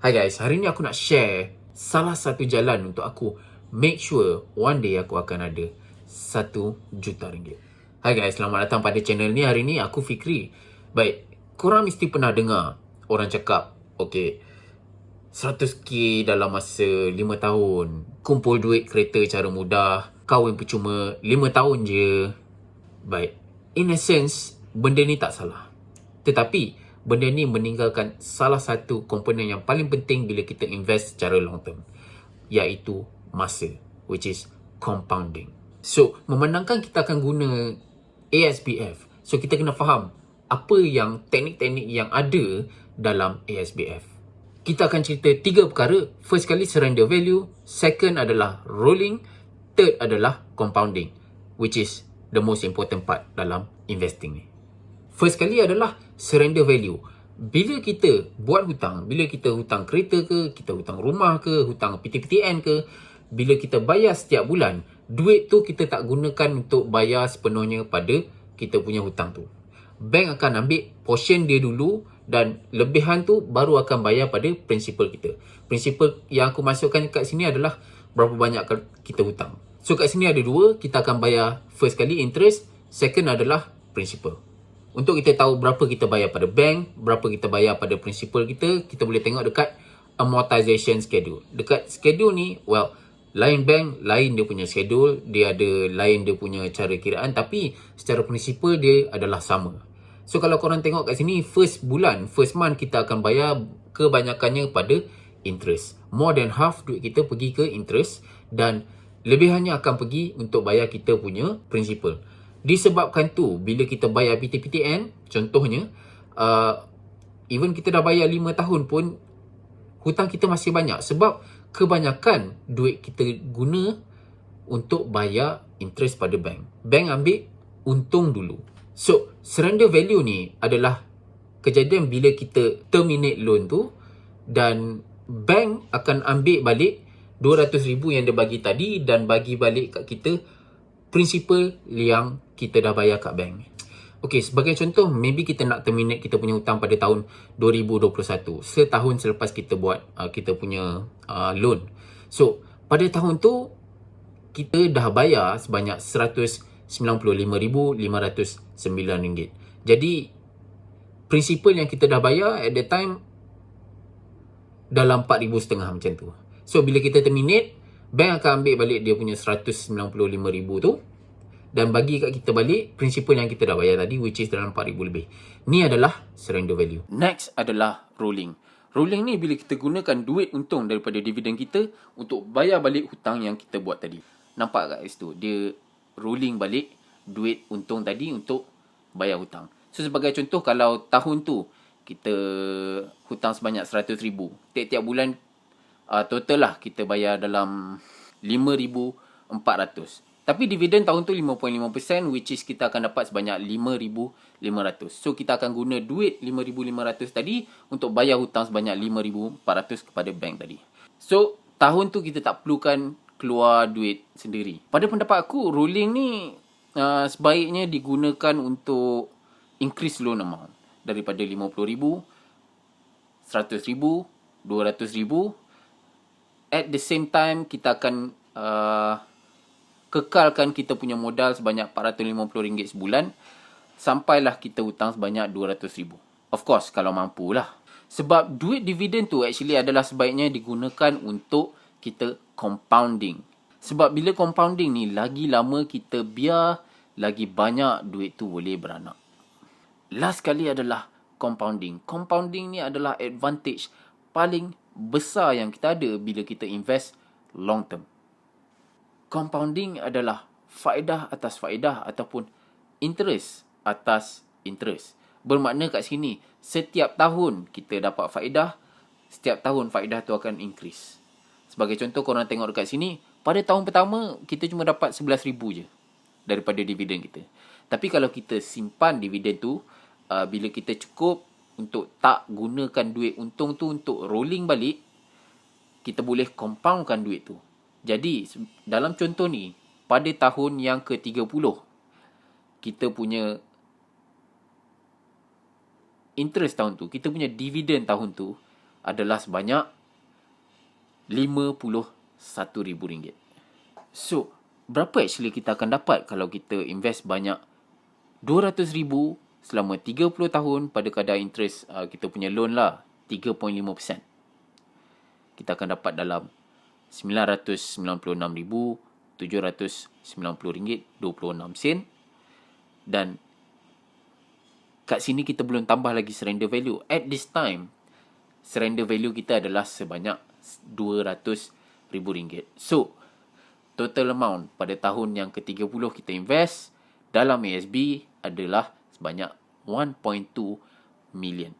Hai guys, hari ni aku nak share salah satu jalan untuk aku make sure one day aku akan ada RM1 juta. Hai guys, selamat datang pada channel ni. Hari ni aku Fikri. Baik, korang mesti pernah dengar orang cakap, okay, 100k dalam masa 5 tahun, kumpul duit kereta cara mudah, kahwin percuma 5 tahun je. Baik, in a sense, benda ni tak salah. Tetapi, benda ni meninggalkan salah satu komponen yang paling penting bila kita invest secara long term, iaitu masa, which is compounding. So, memandangkan kita akan guna ASBF, so kita kena faham apa yang teknik-teknik yang ada dalam ASBF. Kita akan cerita 3 perkara. First kali surrender value, second adalah rolling, third adalah compounding, which is the most important part dalam investing ni. First kali adalah surrender value. Bila kita buat hutang, bila kita hutang kereta ke, kita hutang rumah ke, hutang PTPTN ke, bila kita bayar setiap bulan, duit tu kita tak gunakan untuk bayar sepenuhnya pada kita punya hutang tu. Bank akan ambil portion dia dulu dan lebihan tu baru akan bayar pada principal kita. Principal yang aku masukkan kat sini adalah berapa banyak kita hutang. So kat sini ada dua, kita akan bayar first kali interest, second adalah principal. Untuk kita tahu berapa kita bayar pada bank, berapa kita bayar pada principal kita boleh tengok dekat amortization schedule. Dekat schedule ni, well, lain bank, lain dia punya schedule, dia ada lain dia punya cara kiraan, tapi secara principal dia adalah sama. So kalau korang tengok kat sini, first bulan, first month kita akan bayar kebanyakannya pada interest. More than half duit kita pergi ke interest dan lebihannya akan pergi untuk bayar kita punya principal. Disebabkan tu, bila kita bayar PTPTN, contohnya, even kita dah bayar 5 tahun pun, hutang kita masih banyak. Sebab kebanyakan duit kita guna untuk bayar interest pada bank. Bank ambil untung dulu. So, surrender value ni adalah kejadian bila kita terminate loan tu dan bank akan ambil balik 200,000 yang dia bagi tadi dan bagi balik kat kita principal yang kita dah bayar kat bank. Okay, sebagai contoh, maybe kita nak terminate kita punya hutang pada tahun 2021. Setahun selepas kita buat kita punya loan. So, pada tahun tu, kita dah bayar sebanyak RM195,509. Jadi, principal yang kita dah bayar at that time dalam RM4,500 macam tu. So, bila kita terminate, bank akan ambil balik dia punya RM195,000 tu dan bagi kat kita balik principal yang kita dah bayar tadi, which is dalam RM4,000 lebih. Ni adalah surrender value. Next adalah rolling. Rolling ni bila kita gunakan duit untung daripada dividen kita untuk bayar balik hutang yang kita buat tadi. Nampak kat situ? Dia rolling balik duit untung tadi untuk bayar hutang. So sebagai contoh, kalau tahun tu kita hutang sebanyak RM100,000, tiap-tiap bulan total lah kita bayar dalam RM5,400. Tapi dividen tahun tu 5.5%, which is kita akan dapat sebanyak RM5,500. So kita akan guna duit RM5,500 tadi untuk bayar hutang sebanyak RM5,400 kepada bank tadi. So tahun tu kita tak perlukan keluar duit sendiri. Pada pendapat aku, rolling ni sebaiknya digunakan untuk increase loan amount daripada RM50,000, RM100,000, RM200,000. At the same time, kita akan kekalkan kita punya modal sebanyak RM450 sebulan sampailah kita hutang sebanyak RM200,000. Of course, kalau mampu lah. Sebab duit dividen tu actually adalah sebaiknya digunakan untuk kita compounding. Sebab bila compounding ni, lagi lama kita biar, lagi banyak duit tu boleh beranak. Last kali adalah compounding. Compounding ni adalah advantage paling besar yang kita ada bila kita invest long term. Compounding adalah faedah atas faedah ataupun interest atas interest. Bermakna kat sini, setiap tahun kita dapat faedah, setiap tahun faedah tu akan increase. Sebagai contoh, korang tengok dekat sini, pada tahun pertama kita cuma dapat RM11,000 je daripada dividen kita. Tapi kalau kita simpan dividen tu, bila kita cukup untuk tak gunakan duit untung tu untuk rolling balik, kita boleh compoundkan duit tu. Jadi, dalam contoh ni, pada tahun yang ke-30, kita punya interest tahun tu, kita punya dividen tahun tu adalah sebanyak RM51,000. So, berapa actually kita akan dapat kalau kita invest banyak RM200,000 selama 30 tahun pada kadar interest kita punya loan lah 3.5%. Kita akan dapat dalam RM996,790.26. Dan kat sini kita belum tambah lagi surrender value. At this time, surrender value kita adalah sebanyak RM200,000. So, total amount pada tahun yang ke-30 kita invest dalam ASB adalah sebanyak 1.2 million.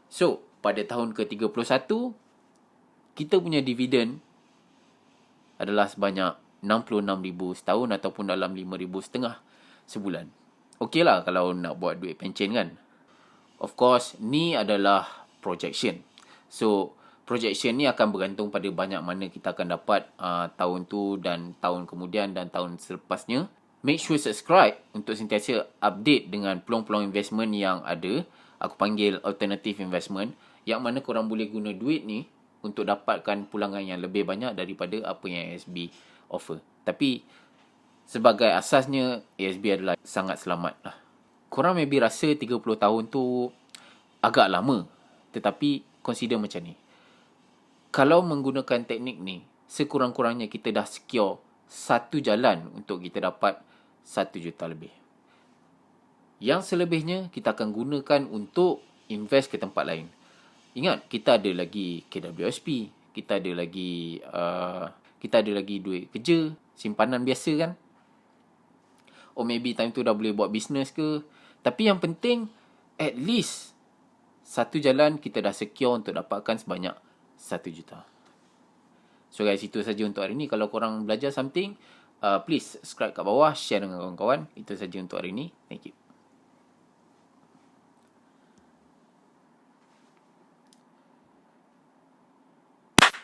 So, pada tahun ke-31, kita punya dividen adalah sebanyak 66,000 setahun ataupun dalam 5,500 sebulan. Okey lah kalau nak buat duit pencen kan. Of course, ni adalah projection. So, projection ni akan bergantung pada banyak mana kita akan dapat tahun tu dan tahun kemudian dan tahun selepasnya. Make sure subscribe untuk sentiasa update dengan peluang-peluang investment yang ada. Aku panggil alternative investment, yang mana korang boleh guna duit ni untuk dapatkan pulangan yang lebih banyak daripada apa yang ASB offer. Tapi sebagai asasnya, ASB adalah sangat selamat lah. Korang maybe rasa 30 tahun tu agak lama. Tetapi consider macam ni. Kalau menggunakan teknik ni, sekurang-kurangnya kita dah secure satu jalan untuk kita dapat 1 juta lebih. Yang selebihnya kita akan gunakan untuk invest ke tempat lain. Ingat, kita ada lagi KWSP, kita ada lagi duit kerja, simpanan biasa kan. Or maybe time tu dah boleh buat business ke. Tapi yang penting, at least satu jalan kita dah secure untuk dapatkan sebanyak 1 juta. So guys, itu saja untuk hari ni. Kalau korang belajar something, please subscribe kat bawah, share dengan kawan-kawan. Itu saja untuk hari ni. Thank you.